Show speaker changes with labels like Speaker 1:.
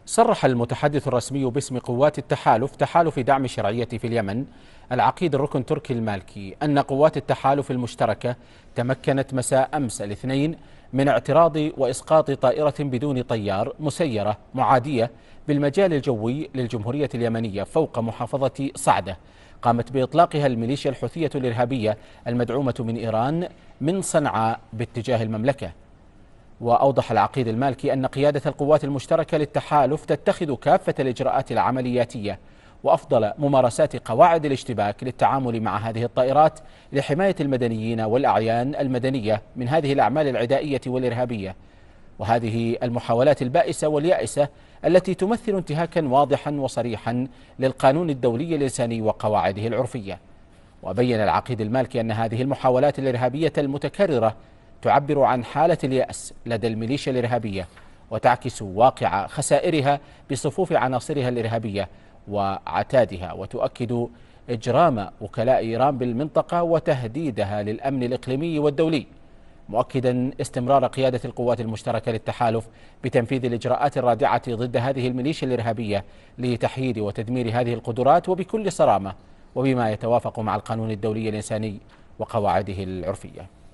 Speaker 1: صرح المتحدث الرسمي باسم قوات التحالف تحالف دعم الشرعية في اليمن العقيد الركن تركي المالكي أن قوات التحالف المشتركة تمكنت مساء أمس الاثنين من اعتراض وإسقاط طائرة بدون طيار مسيرة معادية بالمجال الجوي للجمهورية اليمنية فوق محافظة صعدة، قامت بإطلاقها الميليشيا الحوثية الإرهابية المدعومة من إيران من صنعاء باتجاه المملكة. وأوضح العقيد المالكي أن قيادة القوات المشتركة للتحالف تتخذ كافة الإجراءات العملياتية وأفضل ممارسات قواعد الاشتباك للتعامل مع هذه الطائرات لحماية المدنيين والأعيان المدنية من هذه الأعمال العدائية والإرهابية، وهذه المحاولات البائسة واليائسة التي تمثل انتهاكا واضحا وصريحا للقانون الدولي الإنساني وقواعده العرفية. وبين العقيد المالكي أن هذه المحاولات الإرهابية المتكررة تعبر عن حالة اليأس لدى الميليشيا الإرهابية وتعكس واقع خسائرها بصفوف عناصرها الإرهابية وعتادها، وتؤكد إجرام وكلاء إيران بالمنطقة وتهديدها للأمن الإقليمي والدولي، مؤكدا استمرار قيادة القوات المشتركة للتحالف بتنفيذ الإجراءات الرادعة ضد هذه الميليشيا الإرهابية لتحييد وتدمير هذه القدرات وبكل صرامة وبما يتوافق مع القانون الدولي الإنساني وقواعده العرفية.